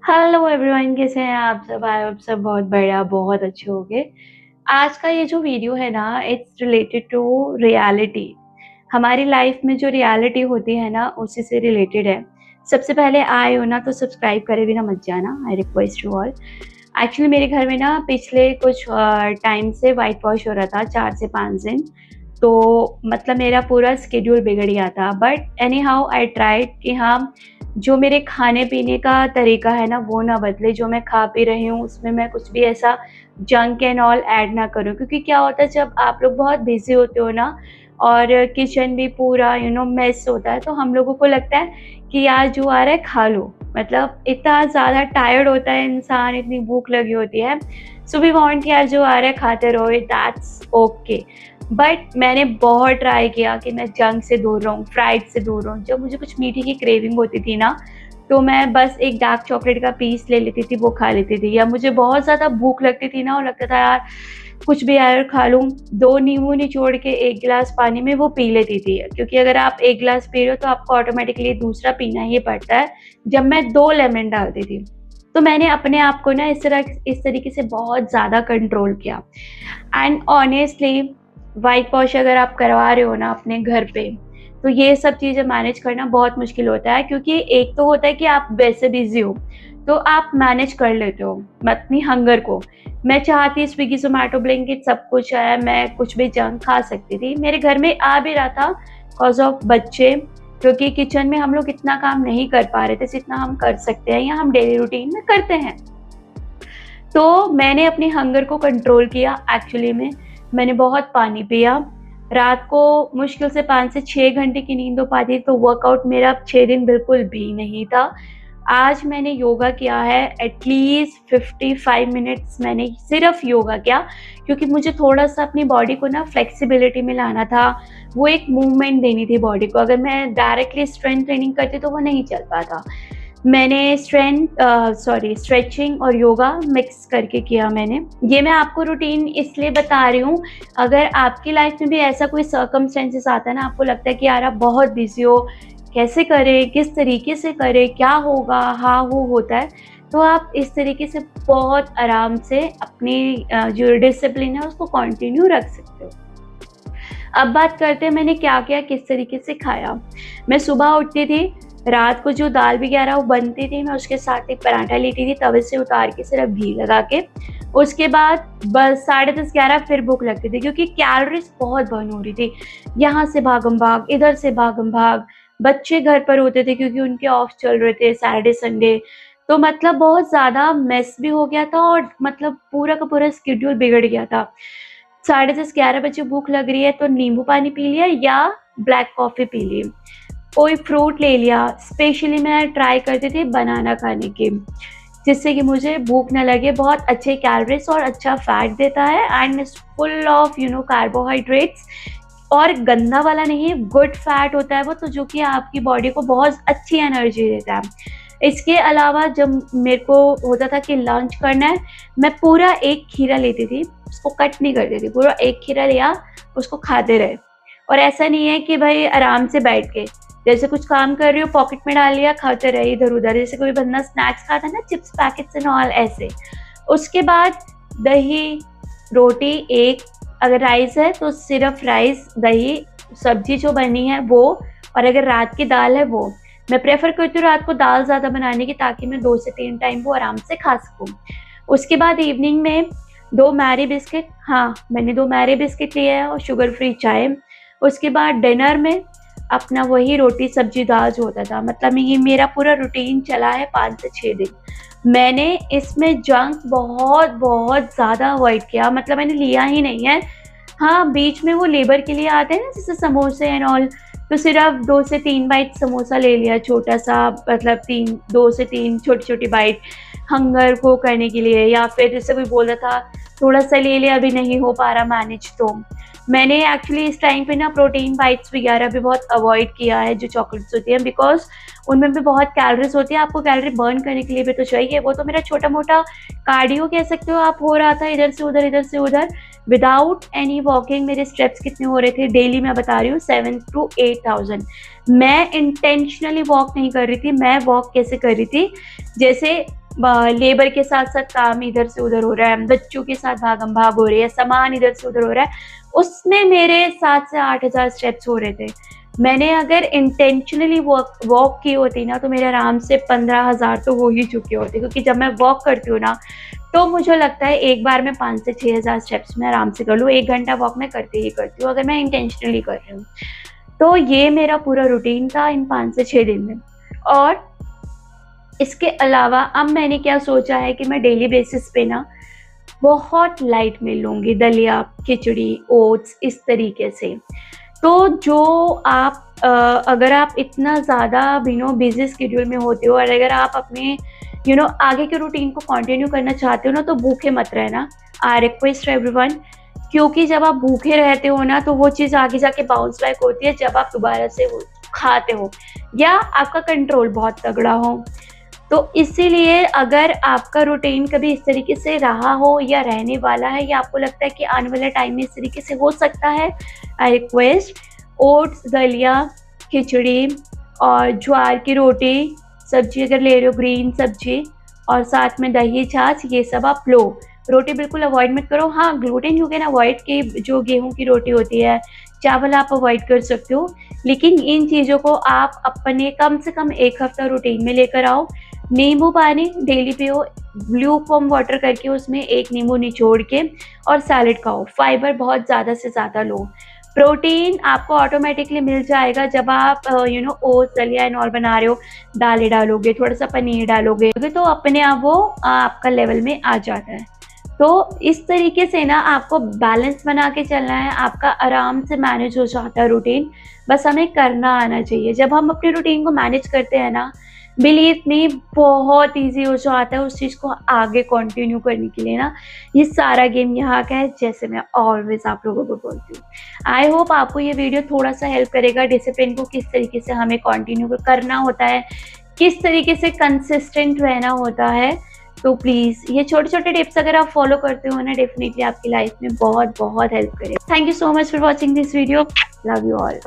Hello everyone, कैसे हैं आप सब? आई होप सब बहुत बढ़िया, बहुत अच्छे होंगे। आज का ये जो वीडियो है ना, इट्स रिलेटेड टू रियलिटी। हमारी लाइफ में जो रियलिटी होती है ना, उसी से रिलेटेड है। सबसे पहले आए हो ना तो सब्सक्राइब करे बिना मत जाना, I request you all. Actually मेरे घर में ना पिछले कुछ टाइम से वाइट वॉश हो रहा था, 4 से 5 दिन। तो मतलब मेरा पूरा स्केड्यूल बिगड़ गया था, but any how I tried कि हाँ, जो मेरे खाने पीने का तरीका है ना वो ना बदले। जो मैं खा पी रही हूँ उसमें मैं कुछ भी ऐसा जंक एंड ऑल ऐड ना करूँ, क्योंकि क्या होता है जब आप लोग बहुत बिजी होते हो ना और किचन भी पूरा मेस होता है, तो हम लोगों को लगता है कि यार जो आ रहा है खा लो। मतलब इतना ज़्यादा टायर्ड होता है इंसान, इतनी भूख लगी होती है, सो वी वांट कि यार जो आ रहा है खाते रहो, दैट्स ओके। बट मैंने बहुत ट्राई किया कि मैं जंक से दूर रहूँ, फ्राइड से दूर रहूँ। जब मुझे कुछ मीठे की क्रेविंग होती थी ना, तो मैं बस एक डार्क चॉकलेट का पीस ले लेती थी, वो खा लेती थी। या मुझे बहुत ज़्यादा भूख लगती थी ना और लगता था यार कुछ भी यार खा लूँ, 2 नींबू निचोड़ के 1 गिलास पानी में वो पी लेती थी। क्योंकि अगर आप 1 गिलास पी रहे हो तो आपको ऑटोमेटिकली दूसरा पीना ही पड़ता है। जब मैं 2 लेमन डालती थी, तो मैंने अपने आप को ना इस तरीके से बहुत ज़्यादा कंट्रोल किया। एंड ऑनेस्टली व्हाइट वॉश अगर आप करवा रहे हो ना अपने घर पे, तो ये सब चीज़ें मैनेज करना बहुत मुश्किल होता है। क्योंकि एक तो होता है कि आप वैसे बिजी हो, तो आप मैनेज कर लेते हो अपनी हंगर को। मैं चाहती स्विगी जोमेटो ब्लिंकिट सब कुछ है, मैं कुछ भी जंक खा सकती थी, मेरे घर में आ भी रहा था बिकॉज ऑफ बच्चे। क्योंकि किचन में हम लोग इतना काम नहीं कर पा रहे थे जितना हम कर सकते हैं या हम डेली रूटीन में करते हैं। तो मैंने अपनी हंगर को कंट्रोल किया। एक्चुअली में मैंने बहुत पानी पिया। रात को मुश्किल से 5 से 6 घंटे की नींद हो पाती, तो वर्कआउट मेरा 6 दिन बिल्कुल भी नहीं था। आज मैंने योगा किया है, एटलीस्ट 55 मिनट्स मैंने सिर्फ योगा किया, क्योंकि मुझे थोड़ा-सा अपनी बॉडी को ना फ्लेक्सिबिलिटी में लाना था। वो एक मूवमेंट देनी थी बॉडी को। अगर मैं डायरेक्टली स्ट्रेंथ ट्रेनिंग करती तो वो नहीं चल पाता। मैंने स्ट्रेचिंग और योगा मिक्स करके किया मैंने। ये मैं आपको रूटीन इसलिए बता रही हूँ, अगर आपकी लाइफ में भी ऐसा कोई सर्कमस्टेंसेस आता है ना, आपको लगता है कि यार आप बहुत बिज़ी हो, कैसे करें, किस तरीके से करें, क्या होगा, हाँ, वो होता है, तो आप इस तरीके से बहुत आराम से अपनी जो डिसिप्लिन है उसको कंटिन्यू रख सकते हो। अब बात करते हैं मैंने क्या किया, किस तरीके से खाया। मैं सुबह उठती थी, रात को जो दाल वगैरह वो बनती थी, मैं उसके साथ एक पराठा लेती थी तवे से उतार के सिर्फ घी लगा के। उसके बाद बस 10:30-11 फिर भूख लगती थी, क्योंकि कैलोरीज बहुत बर्न हो रही थी। यहाँ से भागम-भाग, इधर से भागम-भाग, बच्चे घर पर होते थे क्योंकि उनके ऑफ चल रहे थे सैटरडे संडे। तो मतलब बहुत ज़्यादा मेस भी हो गया था और मतलब पूरा का पूरा शेड्यूल बिगड़ गया था। 10:30-11 बजे भूख लग रही है तो नींबू पानी पी लिया या ब्लैक कॉफ़ी पी ली, कोई फ्रूट ले लिया। स्पेशली मैं ट्राई करती थी बनाना खाने की, जिससे कि मुझे भूख ना लगे। बहुत अच्छे कैलोरीज और अच्छा फैट देता है and is full of carbohydrates. और गंदा वाला नहीं है, गुड फैट होता है वो, तो जो कि आपकी बॉडी को बहुत अच्छी एनर्जी देता है। इसके अलावा जब मेरे को होता था कि लंच करना है, मैं पूरा एक खीरा लेती थी, उसको कट नहीं करती थी, पूरा एक खीरा लिया, उसको खाते रहे। और ऐसा नहीं है कि भाई आराम से बैठ के, जैसे कुछ काम कर रही हो पॉकेट में डाल लिया, खाते रहे इधर-उधर, जैसे कोई बंदा स्नैक्स खाता है ना, चिप्स पैकेट्स एंड ऑल ऐसे। उसके बाद दही, रोटी एक, अगर राइस है तो सिर्फ राइस, दही, सब्जी जो बनी है वो, और अगर रात की दाल है वो। मैं प्रेफ़र करती हूँ रात को दाल ज़्यादा बनाने की, ताकि मैं 2 से 3 टाइम वो आराम से खा सकूँ। उसके बाद इवनिंग में 2 मैरी बिस्किट, हाँ, मैंने 2 मैरी बिस्किट लिए हैं और शुगर फ्री चाय। उसके बाद डिनर में अपना वही रोटी, सब्जी, दाल जो होता था। मतलब ये मेरा पूरा रूटीन चला है 5 से 6 दिन। मैंने इसमें जंक बहुत ज़्यादा अवॉइड किया, मतलब मैंने लिया ही नहीं है। हाँ, बीच में वो लेबर के लिए आते हैं ना जैसे समोसे एंड ऑल, तो सिर्फ 2 से 3 बाइट समोसा ले लिया छोटा-सा, मतलब 2 से 3 छोटी-छोटी बाइट हंगर को करने के लिए। या फिर जैसे कोई बोल रहा था थोड़ा-सा ले लिया, अभी नहीं हो पा रहा मैनेज, तो मैंने एक्चुअली इस टाइम पे ना प्रोटीन बाइट्स वगैरह भी बहुत अवॉइड किया है, जो चॉकलेट्स होती हैं, बिकॉज़ उनमें भी बहुत कैलोरीज़ होती है। आपको कैलोरी बर्न करने के लिए भी तो चाहिए। वो तो मेरा छोटा-मोटा कार्डियो कह सकते हो आप, हो रहा था इधर से उधर, इधर से उधर, विदाउट एनी वॉकिंग। मेरे स्टेप्स कितने हो रहे थे डेली, मैं बता रही हूँ 7 टू 8,000। मैं इंटेंशनली वॉक नहीं कर रही थी। मैं वॉक कैसे कर रही थी, जैसे लेबर के साथ साथ काम इधर से उधर हो रहा है, बच्चों के साथ भागम भाग हो रही है, सामान इधर से उधर हो रहा है, उसमें मेरे 7 से 8,000 स्टेप्स हो रहे थे। मैंने अगर इंटेंशनली वॉक की होती ना तो मेरे आराम से 15,000 तो हो ही चुके होते, क्योंकि जब मैं वॉक करती हूँ ना तो मुझे लगता है एक बार में 5 से 6,000 स्टेप्स मैं आराम से कर लूँ। 1 घंटा वॉक मैं करती ही करती हूँ अगर मैं इंटेंशनली कर रही हूँ। तो ये मेरा पूरा रूटीन था इन 5 से 6 दिन में। और इसके अलावा अब मैंने क्या सोचा है कि मैं डेली बेसिस पे ना बहुत लाइट मील लूँगी, दलिया, खिचड़ी, ओट्स, इस तरीके से। तो जो आप अगर आप इतना ज़्यादा बिज़ी शेड्यूल में होते हो और अगर आप अपने आगे के रूटीन को कंटिन्यू करना चाहते हो ना, तो भूखे मत रहना। आई रिक्वेस्ट एवरीवन, क्योंकि जब आप भूखे रहते हो ना तो वो चीज़ आगे जाके बाउंस बैक होती है जब आप दोबारा से वो खाते हो या आपका कंट्रोल बहुत तगड़ा हो। तो इसीलिए अगर आपका रूटीन कभी इस तरीके से रहा हो या रहने वाला है या आपको लगता है कि आने वाले टाइम में इस तरीके से हो सकता है, आई रिक्वेस्ट ओट्स, दलिया, खिचड़ी और ज्वार की रोटी, सब्जी अगर ले रहे हो ग्रीन सब्जी और साथ में दही, छाछ, ये सब आप लो। रोटी बिल्कुल अवॉइड मत करो। हाँ, ग्लूटेन यू कैन अवॉइड, की जो गेहूं की रोटी होती है, चावल आप अवॉइड कर सकते हो, लेकिन इन चीज़ों को आप अपने कम से कम 1 हफ्ता रूटीन में लेकर आओ। नींबू पानी डेली पियो, ब्लू फॉर्म वाटर करके उसमें 1 नींबू निचोड़ के, और सैलेड खाओ। फाइबर बहुत ज़्यादा से ज़्यादा लो। प्रोटीन आपको ऑटोमेटिकली मिल जाएगा जब आप ओट्स, दलिया एंड ऑल बना रहे हो, दालें डालोगे, थोड़ा सा पनीर डालोगे तो अपने आप वो आपका लेवल में आ जाता है। तो इस तरीके से ना आपको बैलेंस बना के चलना है, आपका आराम से मैनेज हो जाता है रूटीन, बस हमें करना आना चाहिए। जब हम अपने रूटीन को मैनेज करते हैं ना, बिलीव मी, बहुत ईजी हो जाता है उस चीज़ को आगे कंटिन्यू करने के लिए ना। ये सारा गेम यहाँ का है, जैसे मैं ऑलवेज आप लोगों को बोलती हूँ। आई होप आपको ये वीडियो थोड़ा सा हेल्प करेगा, डिसिप्लिन को किस तरीके से हमें कंटिन्यू करना होता है, किस तरीके से कंसिस्टेंट रहना होता है। तो प्लीज़ ये छोटे छोटे टिप्स अगर आप फॉलो करते हो ना, डेफिनेटली आपकी लाइफ में बहुत बहुत हेल्प करेगा। Thank you so much for watching this video. Love you all.